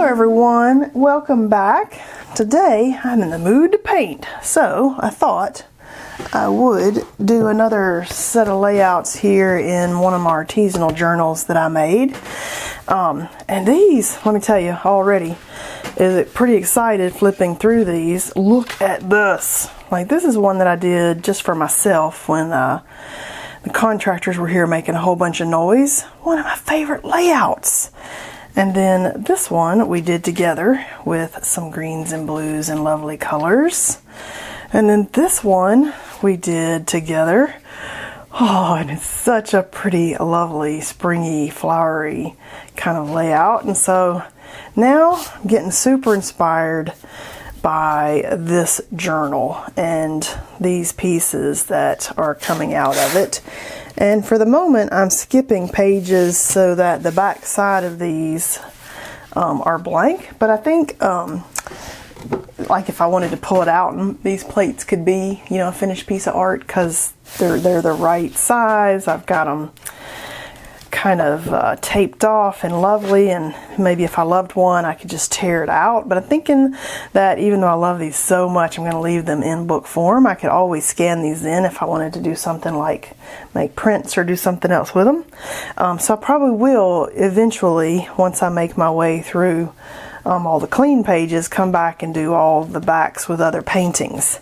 everyone, welcome back. Today I'm in the mood to paint, so I thought I would do another set of layouts here in one of my artisanal journals that I made. And these, let me tell you already, is pretty excited flipping through these. Look at this. Like, this is one that I did just for myself when the contractors were here making a whole bunch of noise. One of my favorite layouts. And then this one we did together with some greens and blues and lovely colors. And then this one we did together. Oh, and it's such a pretty, lovely, springy, flowery kind of layout. And so now I'm getting super inspired by this journal and these pieces that are coming out of it. And for the moment I'm skipping pages so that the back side of these are blank, but I think like if I wanted to pull it out, and these plates could be, you know, a finished piece of art because they're the right size. I've got them kind of taped off and lovely, and maybe if I loved one I could just tear it out. But I'm thinking that even though I love these so much, I'm going to leave them in book form. I could always scan these in if I wanted to do something like make prints or do something else with them. So I probably will eventually, once I make my way through all the clean pages, come back and do all the backs with other paintings.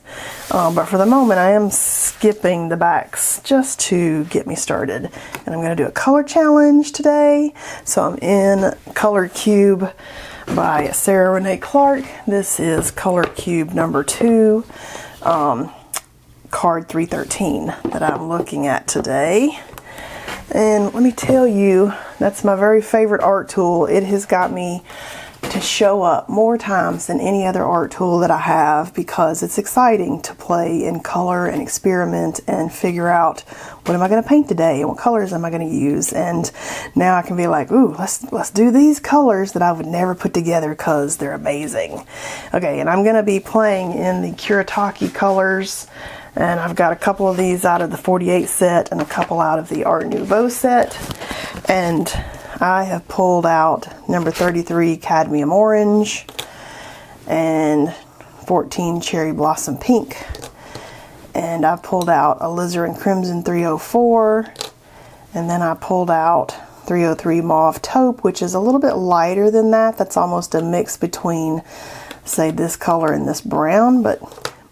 But for the moment I am skipping the backs just to get me started. And I'm going to do a color challenge today. So I'm in Color Cube by Sarah Renee Clark. This is Color Cube number 2, card 313 that I'm looking at today. And let me tell you, that's my very favorite art tool. It has got me to show up more times than any other art tool that I have, because it's exciting to play in color and experiment and figure out, what am I going to paint today and what colors am I going to use. And now I can be like, ooh, let's do these colors that I would never put together because they're amazing. Okay, and I'm going to be playing in the Kuretake colors, and I've got a couple of these out of the 48 set and a couple out of the Art Nouveau set. And I have pulled out number 33 Cadmium Orange and 14 Cherry Blossom Pink. And I pulled out Alizarin Crimson 304. And then I pulled out 303 Mauve Taupe, which is a little bit lighter than that. That's almost a mix between, say, this color and this brown. But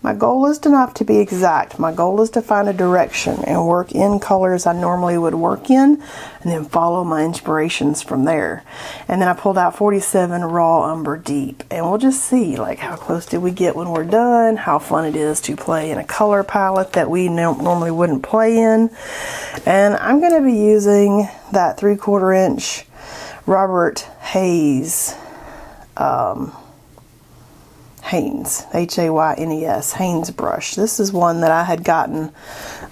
my goal is not to be exact. My goal is to find a direction and work in colors I normally would work in, and then follow my inspirations from there. And then I pulled out 47 Raw Umber Deep, and we'll just see, like, how close did we get when we're done, how fun it is to play in a color palette that we normally wouldn't play in. And I'm going to be using that 3/4 inch Robert Haynes, Haynes, Haynes brush. This is one that I had gotten,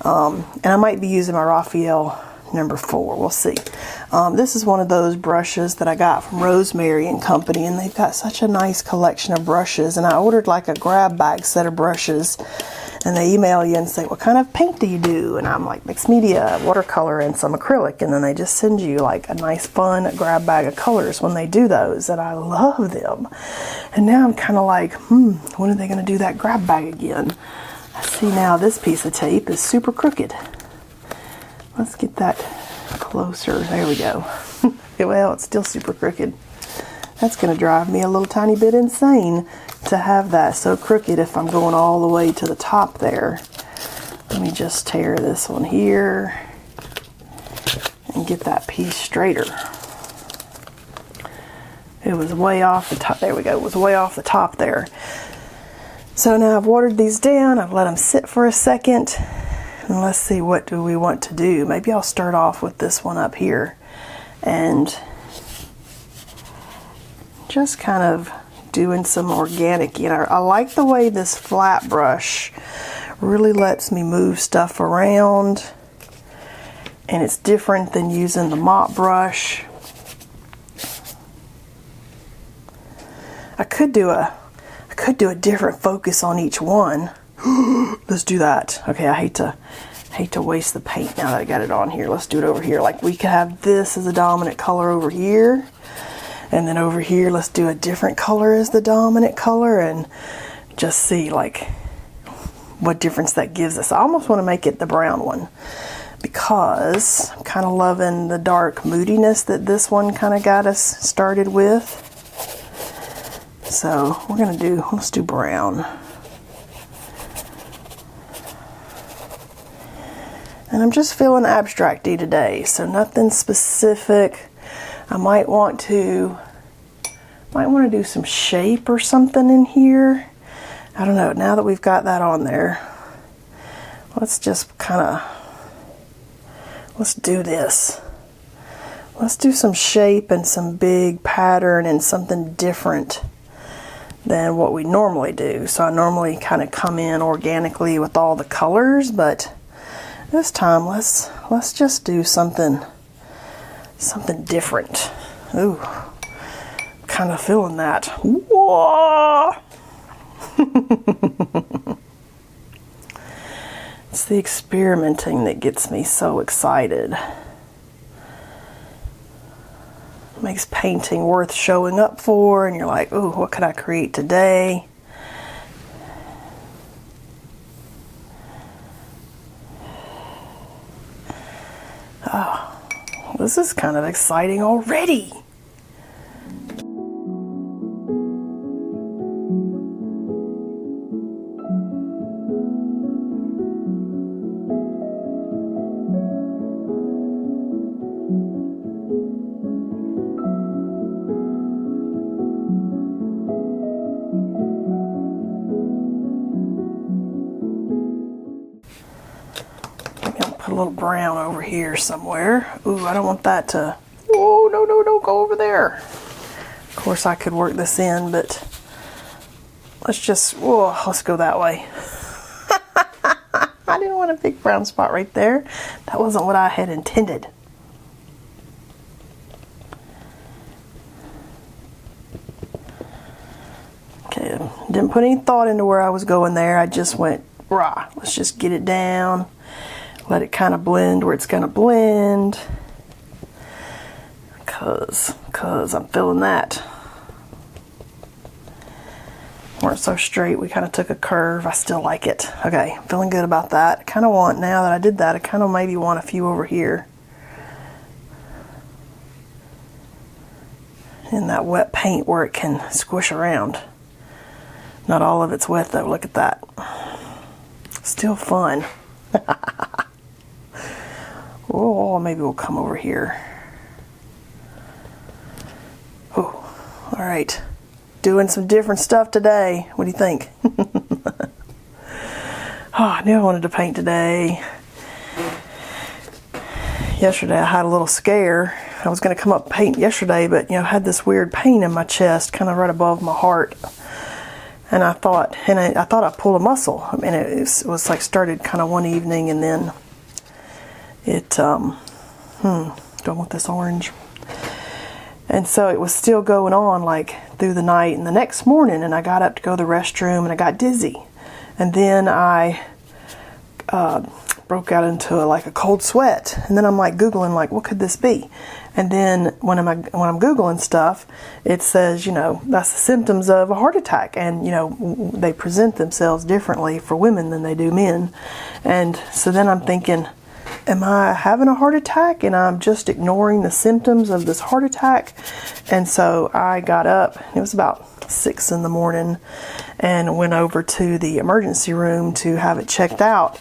and I might be using my Raphael number 4. We'll see. This is one of those brushes that I got from Rosemary and Company, and they've got such a nice collection of brushes. And I ordered like a grab bag set of brushes, and they email you and say, what kind of paint do you do? And I'm like, mixed media, watercolor, and some acrylic. And then they just send you like a nice fun grab bag of colors when they do those, and I love them. And now I'm kind of like, when are they going to do that grab bag again? I see now this piece of tape is super crooked. Let's get that closer. There we go. Well, it's still super crooked. That's going to drive me a little tiny bit insane to have that so crooked if I'm going all the way to the top there. Let me just tear this one here and get that piece straighter. It was way off the top. There we go. It was way off the top there. So now I've watered these down. I've let them sit for a second. And let's see, what do we want to do? Maybe I'll start off with this one up here and just kind of doing some organic, you know. I like the way this flat brush really lets me move stuff around, and it's different than using the mop brush. I could do a different focus on each one. Let's do that. Okay, I hate to waste the paint now that I got it on here. Let's do it over here. Like, we could have this as a dominant color over here, And then over here, let's do a different color as the dominant color and just see like what difference that gives us. I almost want to make it the brown one because I'm kind of loving the dark moodiness that this one kind of got us started with. So we're gonna do, let's do brown. And I'm just feeling abstract-y today, so nothing specific. I might want to do some shape or something in here. I don't know, now that we've got that on there, let's just kind of, let's do this. Let's do some shape and some big pattern and something different than what we normally do. So I normally kind of come in organically with all the colors, but this time let's just do something different. Ooh, kind of feeling that. Whoa! It's the experimenting that gets me so excited. Makes painting worth showing up for, and you're like, ooh, what could I create today? Oh, this is kind of exciting already. Put a little brown over here somewhere. Ooh, I don't want that to, oh, no, don't go over there. Of course I could work this in, but let's go that way. I didn't want a big brown spot right there. That wasn't what I had intended. Okay, didn't put any thought into where I was going there. I just went, rah, let's just get it down. Let it kind of blend where it's going to blend. Cause I'm feeling that. Weren't so straight, we kind of took a curve. I still like it. Okay, feeling good about that. I kind of want, now that I did that, I kind of maybe want a few over here. In that wet paint where it can squish around. Not all of it's wet though, look at that. Still fun. Oh, maybe we'll come over here. Oh, all right. Doing some different stuff today. What do you think? Oh, I knew I wanted to paint today. Yesterday I had a little scare. I was going to come up and paint yesterday, but I had this weird pain in my chest, kind of right above my heart. And I thought I pulled a muscle. I mean, it was like started kind of one evening, and then it, don't want this orange. And so it was still going on like through the night and the next morning, and I got up to go to the restroom and I got dizzy. And then I broke out into like a cold sweat. And then I'm like Googling like, what could this be? And then when I'm Googling stuff, it says, that's the symptoms of a heart attack. And, they present themselves differently for women than they do men. And so then I'm thinking, am I having a heart attack and I'm just ignoring the symptoms of this heart attack? And so I got up, it was about 6 in the morning, and went over to the emergency room to have it checked out.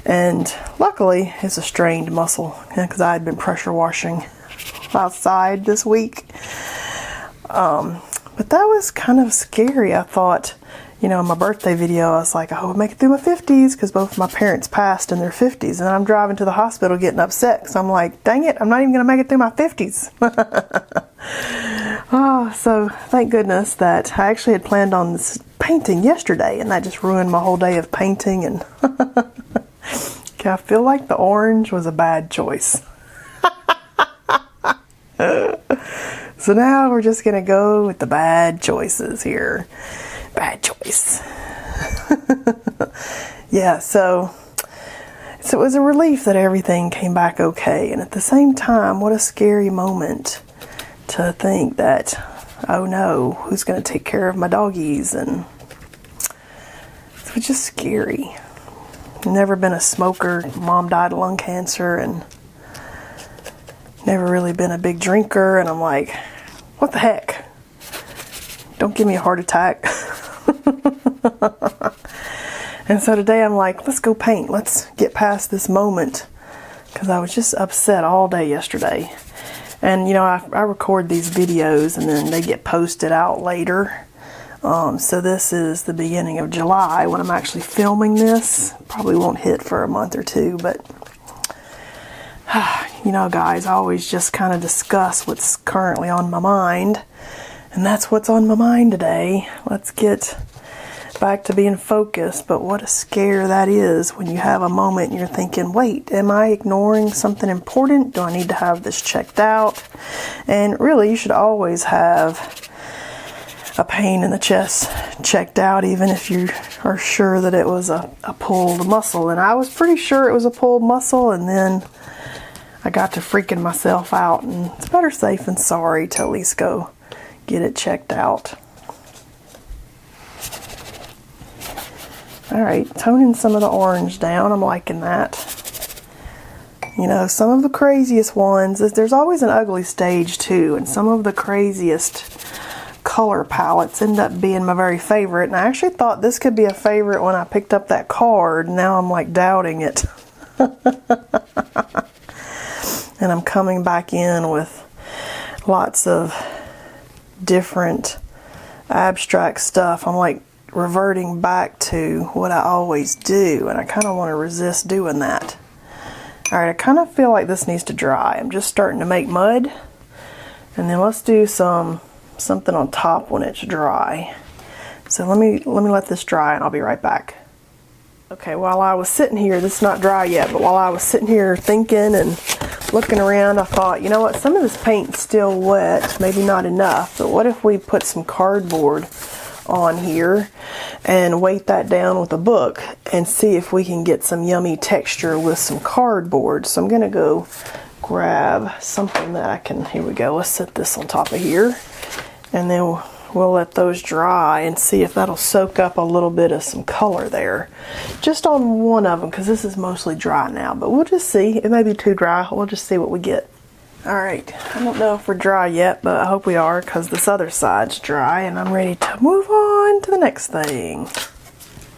And luckily it's a strained muscle, because I had been pressure washing outside this week. But that was kind of scary. I thought, in my birthday video, I was like, I would make it through my 50s, because both of my parents passed in their 50s, and I'm driving to the hospital getting upset because I'm like, dang it, I'm not even going to make it through my 50s. Oh, so thank goodness that I actually had planned on this painting yesterday, and that just ruined my whole day of painting. And I feel like the orange was a bad choice. So now we're just going to go with the bad choices here. Bad choice. Yeah, so it was a relief that everything came back okay. And at the same time, what a scary moment to think that oh no, who's going to take care of my doggies? And it's just scary. Never been a smoker. Mom died of lung cancer, and never really been a big drinker. And I'm like, what the heck? Don't give me a heart attack. And so today I'm like, let's go paint. Let's get past this moment, because I was just upset all day yesterday. And you know, I record these videos and then they get posted out later. So this is the beginning of July when I'm actually filming this. Probably won't hit for a month or two, but you know, guys, I always just kind of discuss what's currently on my mind, and that's what's on my mind today. Let's get back to being focused. But what a scare that is when you have a moment and you're thinking, wait, am I ignoring something important? Do I need to have this checked out? And really, you should always have a pain in the chest checked out, even if you are sure that it was a pulled muscle. And I was pretty sure it was a pulled muscle, and then I got to freaking myself out. And it's better safe than sorry to at least go get it checked out. Alright, toning some of the orange down. I'm liking that. You know, some of the craziest ones, there's always an ugly stage too, and some of the craziest color palettes end up being my very favorite. And I actually thought this could be a favorite when I picked up that card. Now I'm like doubting it. And I'm coming back in with lots of different abstract stuff. I'm like reverting back to what I always do, and I kind of want to resist doing that. Alright, I kind of feel like this needs to dry. I'm just starting to make mud, and then let's do something on top when it's dry. So let me let this dry, and I'll be right back. Okay, while I was sitting here, this is not dry yet, but while I was sitting here thinking and looking around, I thought, you know what, some of this paint's still wet, maybe not enough, but what if we put some cardboard on here and weight that down with a book and see if we can get some yummy texture with some cardboard. So I'm gonna go grab something that I can, here we go, let's set this on top of here, and then we'll let those dry and see if that'll soak up a little bit of some color there. Just on one of them, because this is mostly dry now, but we'll just see. It may be too dry. We'll just see what we get. Alright, I don't know if we're dry yet, but I hope we are, because this other side's dry, and I'm ready to move on to the next thing.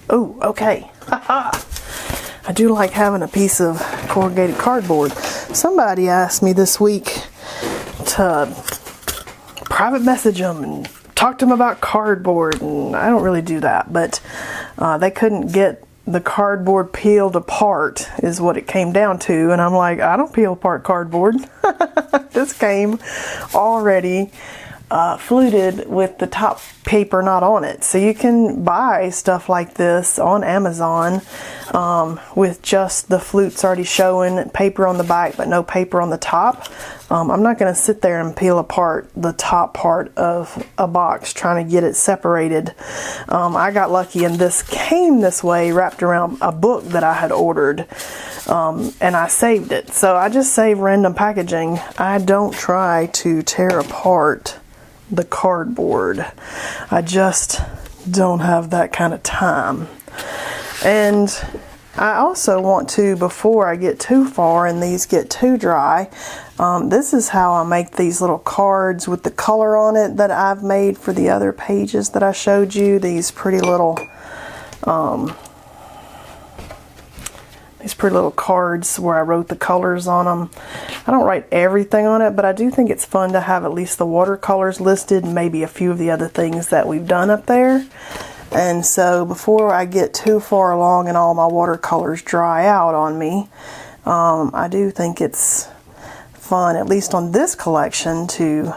Oh, okay. I do like having a piece of corrugated cardboard. Somebody asked me this week to private message them and talk to them about cardboard, and I don't really do that, but they couldn't get the cardboard peeled apart is what it came down to, and I'm like, I don't peel apart cardboard. This came already fluted with the top paper not on it. So you can buy stuff like this on Amazon with just the flutes already showing, paper on the back but no paper on the top. I'm not going to sit there and peel apart the top part of a box trying to get it separated. I got lucky and this came this way wrapped around a book that I had ordered, and I saved it. So I just save random packaging. I don't try to tear apart the cardboard. I just don't have that kind of time. And I also want to, before I get too far and these get too dry, this is how I make these little cards with the color on it that I've made for the other pages that I showed you. These pretty little cards where I wrote the colors on them. I don't write everything on it, but I do think it's fun to have at least the watercolors listed and maybe a few of the other things that we've done up there. And so before I get too far along and all my watercolors dry out on me, I do think it's fun, at least on this collection, to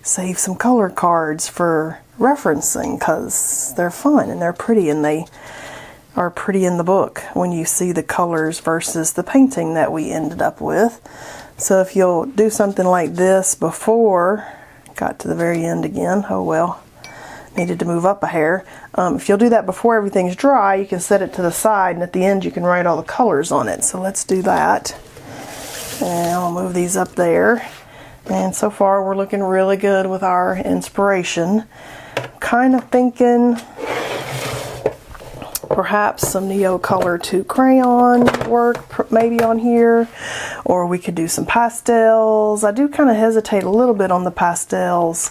save some color cards for referencing, because they're fun and they're pretty, and they are pretty in the book when you see the colors versus the painting that we ended up with. So if you'll do something like this before, got to the very end again, oh well, needed to move up a hair. If you'll do that before everything's dry, you can set it to the side, and at the end you can write all the colors on it. So let's do that. And I'll move these up there. And so far we're looking really good with our inspiration. Kind of thinking perhaps some Neocolor 2 crayon work maybe on here, or we could do some pastels. I do kind of hesitate a little bit on the pastels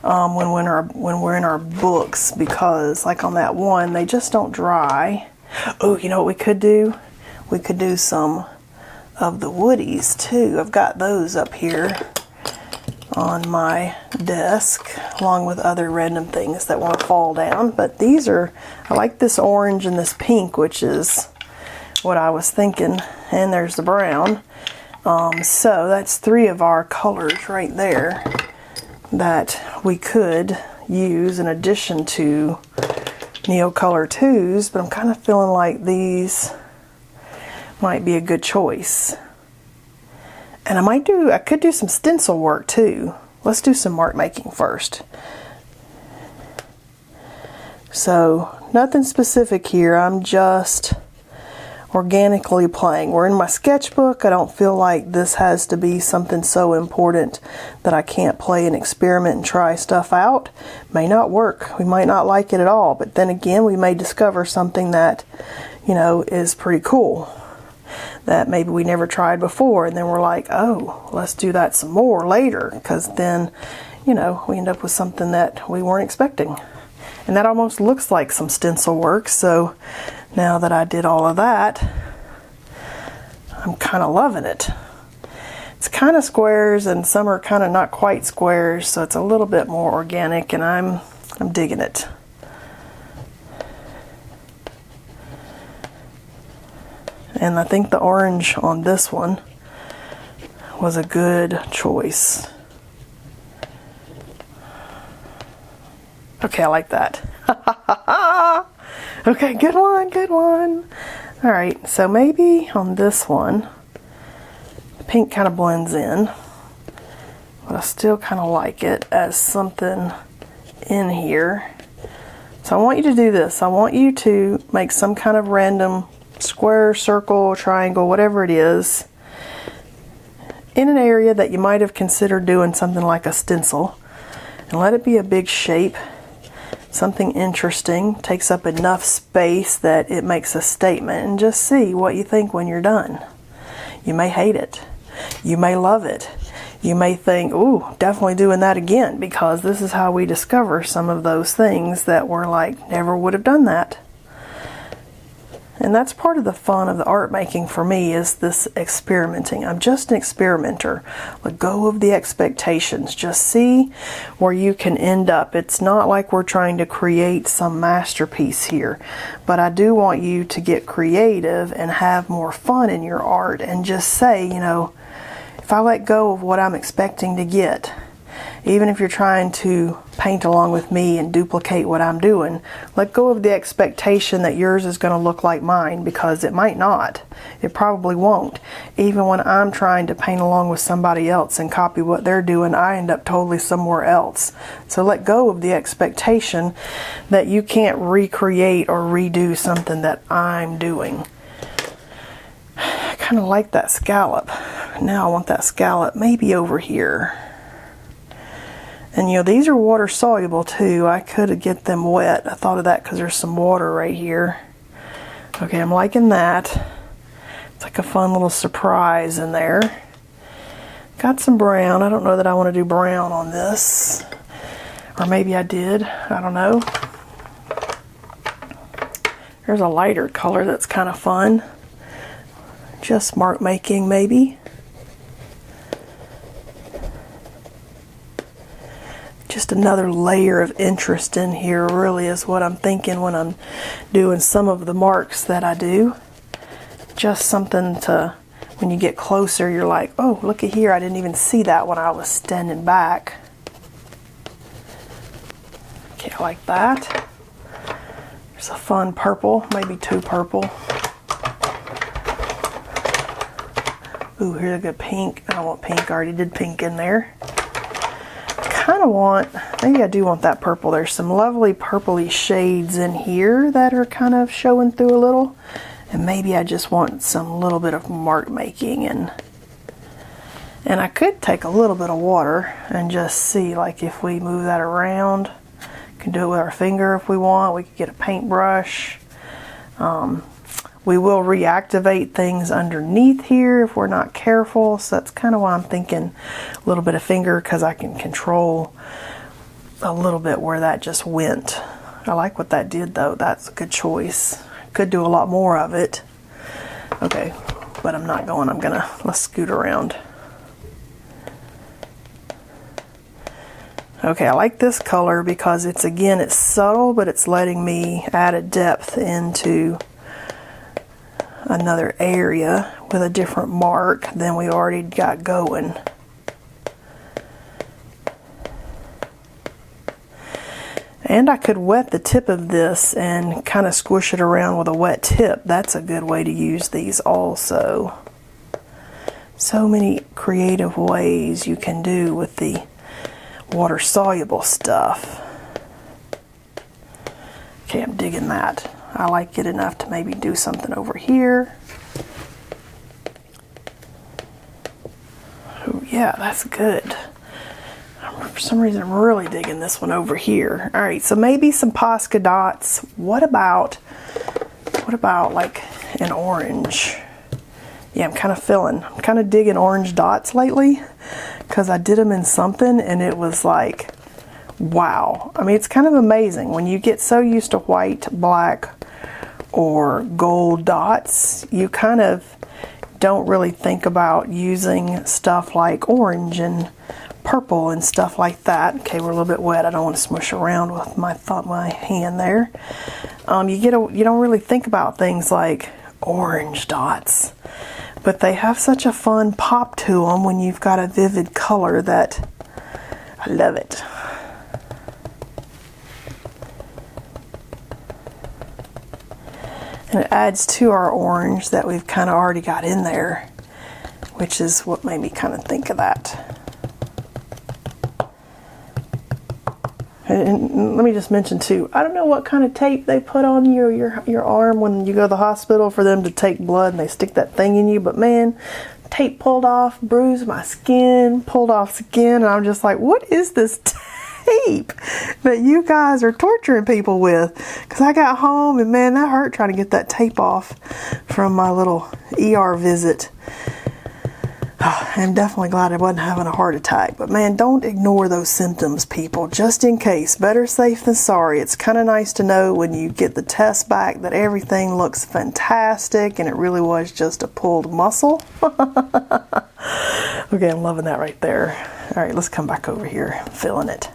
when we're in our books, because like on that one, they just don't dry. Oh, you know what we could do? We could do some of the woodies too. I've got those up here on my desk along with other random things that want to fall down, but these are, I like this orange and this pink, which is what I was thinking, and there's the brown. So that's 3 of our colors right there that we could use in addition to Neocolor 2s, but I'm kind of feeling like these might be a good choice. And I could do some stencil work too. Let's do some mark making first. So nothing specific here, I'm just organically playing. We're in my sketchbook. I don't feel like this has to be something so important that I can't play and experiment and try stuff out. May not work. We might not like it at all, but then again, we may discover something that, you know, is pretty cool, that maybe we never tried before, and then we're like, oh, let's do that some more later, because then, you know, we end up with something that we weren't expecting. And that almost looks like some stencil work, so now that I did all of that, I'm kind of loving it. It's kind of squares, and some are kind of not quite squares, so it's a little bit more organic, and I'm digging it. And I think the orange on this one was a good choice. Okay, I like that. Okay, good one, good one. All right, so maybe on this one, the pink kind of blends in, but I still kind of like it as something in here. So I want you to do this. I want you to make some kind of random square, circle, triangle, whatever it is, in an area that you might have considered doing something like a stencil, and let it be a big shape, something interesting, takes up enough space that it makes a statement, and just see what you think when you're done. You may hate it, you may love it, you may think, ooh, definitely doing that again, because this is how we discover some of those things that we're like, never would have done that. And that's part of the fun of the art making for me, is this experimenting. I'm just an experimenter. Let go of the expectations. Just see where you can end up. It's not like we're trying to create some masterpiece here, but I do want you to get creative and have more fun in your art, and just say, you know, if I let go of what I'm expecting to get, even if you're trying to paint along with me and duplicate what I'm doing, let go of the expectation that yours is going to look like mine, because it might not. It probably won't. Even when I'm trying to paint along with somebody else and copy what they're doing, I end up totally somewhere else. So let go of the expectation that you can't recreate or redo something that I'm doing. I kind of like that scallop. Now I want that scallop maybe over here. And you know, these are water soluble too. I could get them wet. I thought of that because there's some water right here. Okay, I'm liking that. It's like a fun little surprise in there. Got some brown. I don't know that I want to do brown on this. Or maybe I did. I don't know. There's a lighter color that's kind of fun. Just mark making maybe. Just another layer of interest in here really is what I'm thinking when I'm doing some of the marks that I do. Just something to, when you get closer, you're like, oh, look at here, I didn't even see that when I was standing back. Okay, I like that. There's a fun purple, maybe 2 purple. Ooh, here's a good pink. I don't want pink, I already did pink in there. Kind of want, maybe I do want that purple. There's some lovely purpley shades in here that are kind of showing through a little, and maybe I just want some little bit of mark making and And I could take a little bit of water and just see, like, if we move that around. We can do it with our finger if we want. We could get a paintbrush. We will reactivate things underneath here if we're not careful. So that's kind of why I'm thinking a little bit of finger, because I can control a little bit where that just went. I like what that did though. That's a good choice. Could do a lot more of it. Okay, but I'm not going. Let's scoot around. Okay, I like this color because it's subtle, but it's letting me add a depth into another area with a different mark than we already got going. And I could wet the tip of this and kind of squish it around with a wet tip. That's a good way to use these also. So many creative ways you can do with the water soluble stuff. Okay, I'm digging that. I like it enough to maybe do something over here. Oh yeah, that's good. For some reason I'm really digging this one over here. All right, so maybe some Posca dots. What about like an orange? Yeah, I'm kind of digging orange dots lately, because I did them in something and it was like, wow. I mean, it's kind of amazing when you get so used to white, black, or gold dots, you kind of don't really think about using stuff like orange and purple and stuff like that. Okay, we're a little bit wet. I don't want to smush around with my hand there. You don't really think about things like orange dots, but they have such a fun pop to them when you've got a vivid color that I love it. And it adds to our orange that we've kind of already got in there, which is what made me kind of think of that. And let me just mention too, I don't know what kind of tape they put on your arm when you go to the hospital for them to take blood and they stick that thing in you, but man, tape pulled off, bruised my skin, pulled off skin, and I'm just like, what is this tape that you guys are torturing people with? Because I got home and man, that hurt trying to get that tape off from my little ER visit. I'm definitely glad I wasn't having a heart attack, but man, don't ignore those symptoms, people, just in case. Better safe than sorry. It's kind of nice to know when you get the test back that everything looks fantastic and it really was just a pulled muscle. Okay, I'm loving that right there. All right, let's come back over here. I'm feeling it.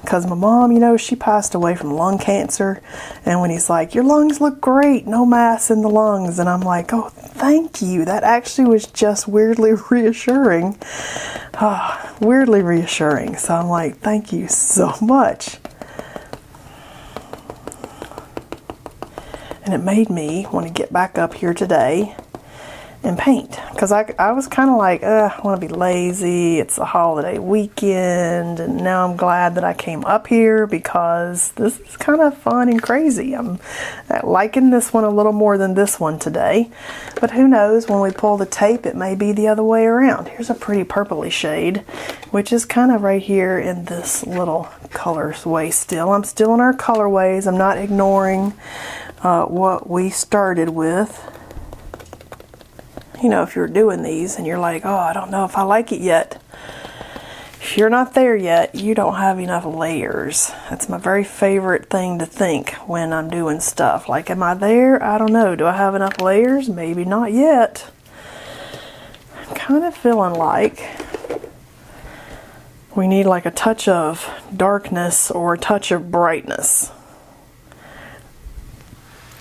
Because my mom, she passed away from lung cancer, and when he's like, your lungs look great, no mass in the lungs, and I'm like, oh, thank you. That actually was just weirdly reassuring. Weirdly reassuring. So I'm like, thank you so much. And it made me want to get back up here today and paint, because I was kind of like, I want to be lazy, it's a holiday weekend, and now I'm glad that I came up here because this is kind of fun and crazy. I'm liking this one a little more than this one today, but who knows, when we pull the tape it may be the other way around. Here's a pretty purpley shade, which is kind of right here in this little colorway still. I'm still in our colorways. I'm not ignoring what we started with. If you're doing these and you're like, oh, I don't know if I like it yet. If you're not there yet, you don't have enough layers. That's my very favorite thing to think when I'm doing stuff. Like, am I there? I don't know. Do I have enough layers? Maybe not yet. I'm kind of feeling like we need like a touch of darkness or a touch of brightness.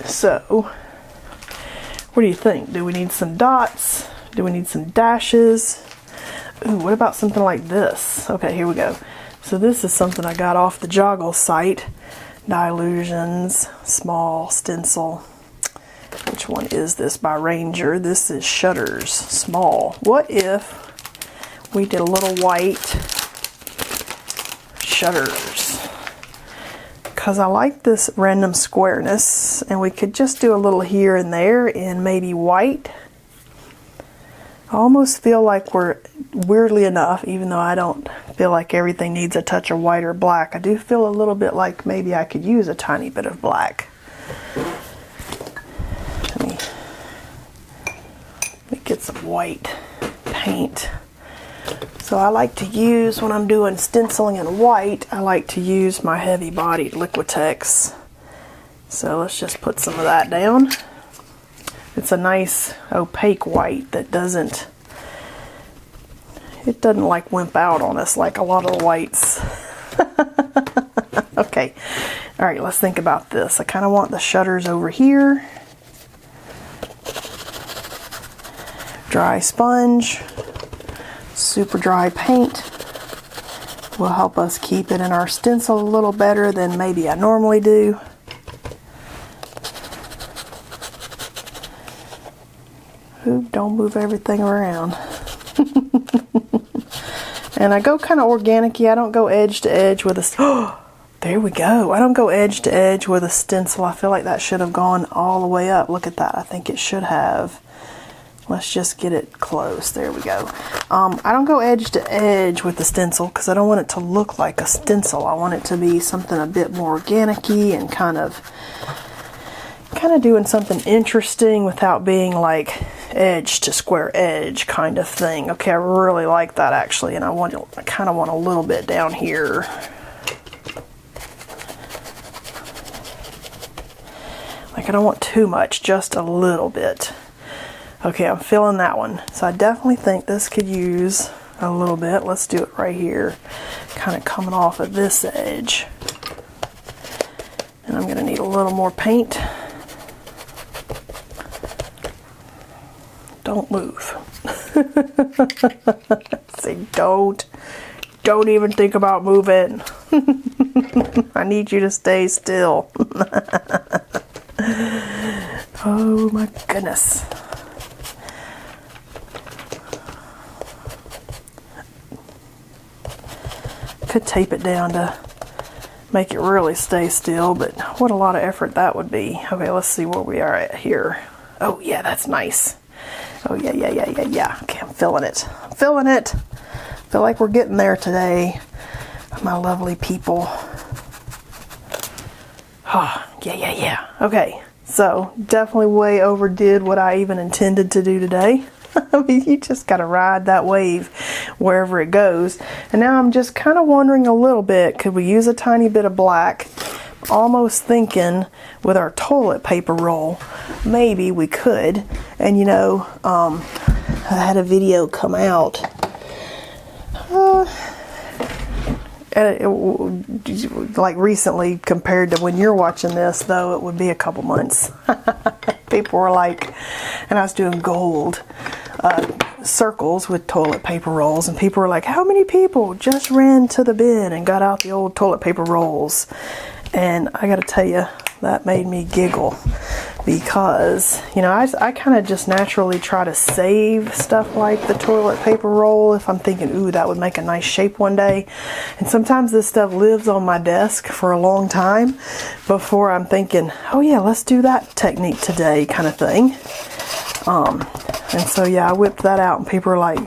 So, what do you think? Do we need some dots? Do we need some dashes? Ooh, what about something like this? Okay, here we go. So this is something I got off the Joggle site. Dilutions, small, stencil. Which one is this? By Ranger. This is Shutters, small. What if we did a little white shutters? Because I like this random squareness, and we could just do a little here and there in maybe white. I almost feel like we're, weirdly enough, even though I don't feel like everything needs a touch of white or black, I do feel a little bit like maybe I could use a tiny bit of black. Let me get some white paint. So I like to use, when I'm doing stenciling in white, I like to use my heavy bodied Liquitex. So let's just put some of that down. It's a nice opaque white that doesn't like wimp out on us like a lot of the whites. Okay, all right, let's think about this. I kind of want the shutters over here. Dry sponge, super dry paint will help us keep it in our stencil a little better than maybe I normally do. Ooh, don't move everything around. And I go kind of organic-y. I don't go edge to edge with a... Oh, there we go. I don't go edge to edge with a stencil. I feel like that should have gone all the way up. Look at that. I think it should have. Let's just get it close. There we go. I don't go edge to edge with the stencil because I don't want it to look like a stencil. I want it to be something a bit more organic-y and kind of doing something interesting without being like edge to square edge kind of thing. Okay, I really like that actually, and I kind of want a little bit down here. Like I don't want too much, just a little bit. Okay, I'm feeling that one. So I definitely think this could use a little bit. Let's do it right here, kind of coming off of this edge. And I'm gonna need a little more paint. Don't move. Say don't even think about moving. I need you to stay still. Oh my goodness. Could tape it down to make it really stay still, but what a lot of effort that would be. Okay, let's see where we are at here. Oh yeah, that's nice. Oh yeah. Okay, I'm feeling it. I'm feeling it. Feel like we're getting there today, my lovely people. Oh, yeah. Okay, so definitely way overdid what I even intended to do today. I mean, you just gotta ride that wave wherever it goes. And now I'm just kind of wondering a little bit, could we use a tiny bit of black? Almost thinking with our toilet paper roll, maybe we could. And you know, I had a video come out. Like recently compared to when you're watching this, though it would be a couple months. People were like, and I was doing gold circles with toilet paper rolls, and people were like, how many people just ran to the bin and got out the old toilet paper rolls? And I gotta tell you, that made me giggle, because you know, I kind of just naturally try to save stuff like the toilet paper roll if I'm thinking, ooh, that would make a nice shape one day. And sometimes this stuff lives on my desk for a long time before I'm thinking, oh yeah, let's do that technique today, kind of thing. And so yeah, I whipped that out, and people are like,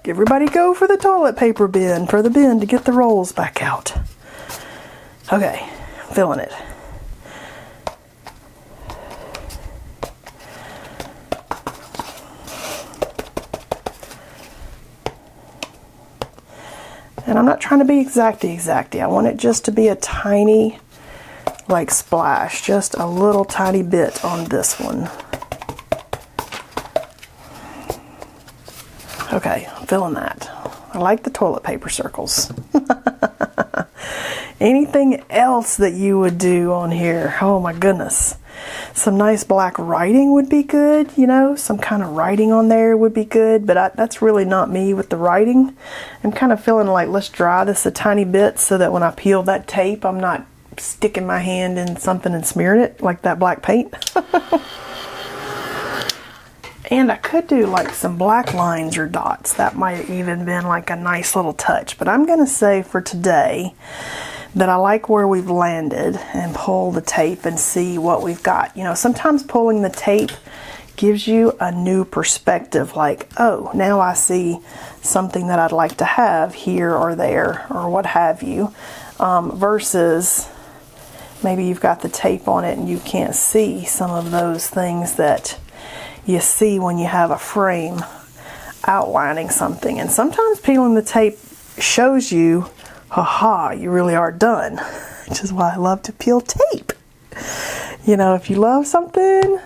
everybody go for the toilet paper bin, for the bin to get the rolls back out. Okay, feeling it. And I'm not trying to be exacty. I want it just to be a tiny, like, splash, just a little tiny bit on this one. Okay, I'm feeling that. I like the toilet paper circles. Anything else that you would do on here? Oh my goodness. Some nice black writing would be good, you know, some kind of writing on there would be good, but that's really not me with the writing. I'm kind of feeling like, let's dry this a tiny bit so that when I peel that tape, I'm not sticking my hand in something and smearing it like that black paint. And I could do like some black lines or dots. That might even been like a nice little touch. But I'm going to say for today that I like where we've landed, and pull the tape and see what we've got. You know, sometimes pulling the tape gives you a new perspective, like, oh, now I see something that I'd like to have here or there or what have you, versus maybe you've got the tape on it and you can't see some of those things that you see when you have a frame outlining something. And sometimes peeling the tape shows you, haha, you really are done, which is why I love to peel tape. You know, if you love something,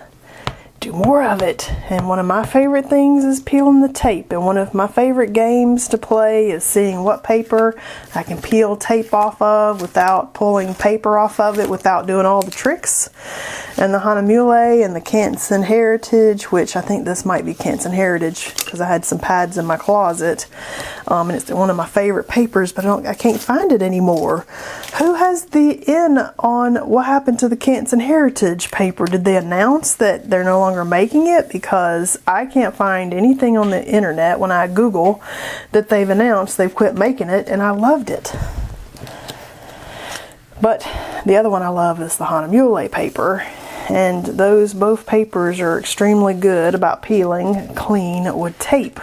do more of it. And one of my favorite things is peeling the tape. And one of my favorite games to play is seeing what paper I can peel tape off of without pulling paper off of it, without doing all the tricks. And the Handmade and the Canson Heritage, which I think this might be Canson Heritage because I had some pads in my closet. And it's one of my favorite papers, but I can't find it anymore. Who has the in on what happened to the Canson Heritage paper? Did they announce that they're no longer making it? Because I can't find anything on the internet when I Google that they've announced they've quit making it, and I loved it. But the other one I love is the Handmade paper, and those both papers are extremely good about peeling clean with tape.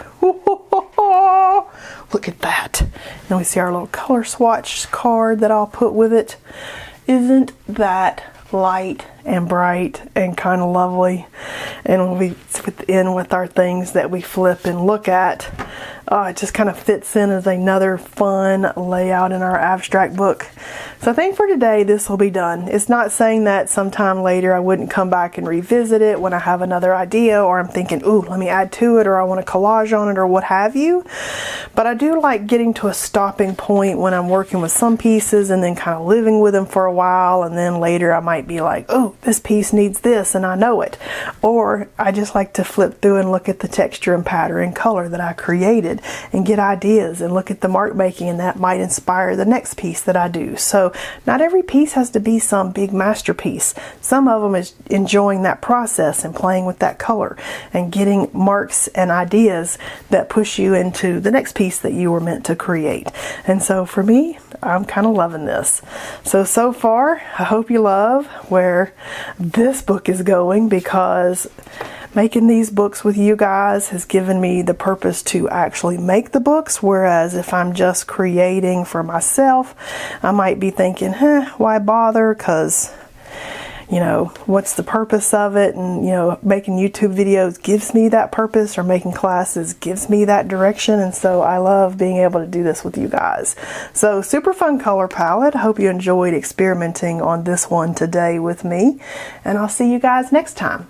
Look at that. And we see our little color swatch card that I'll put with it. Isn't that light and bright and kind of lovely? And we'll be in with our things that we flip and look at. It just kind of fits in as another fun layout in our abstract book. So I think for today this will be done. It's not saying that sometime later I wouldn't come back and revisit it when I have another idea, or I'm thinking, ooh, let me add to it, or I want a collage on it, or what have you. But I do like getting to a stopping point when I'm working with some pieces and then kind of living with them for a while, and then later I might be like, oh, this piece needs this and I know it. Or I just like to flip through and look at the texture and pattern and color that I created and get ideas and look at the mark making, and that might inspire the next piece that I do. So not every piece has to be some big masterpiece. Some of them is enjoying that process and playing with that color and getting marks and ideas that push you into the next piece that you were meant to create. And so for me, I'm kind of loving this. So far, I hope you love where this book is going, because making these books with you guys has given me the purpose to actually make the books, whereas if I'm just creating for myself, I might be thinking, why bother? Because, you know, what's the purpose of it? And, you know, making YouTube videos gives me that purpose, or making classes gives me that direction. And so I love being able to do this with you guys. So super fun color palette. I hope you enjoyed experimenting on this one today with me, and I'll see you guys next time.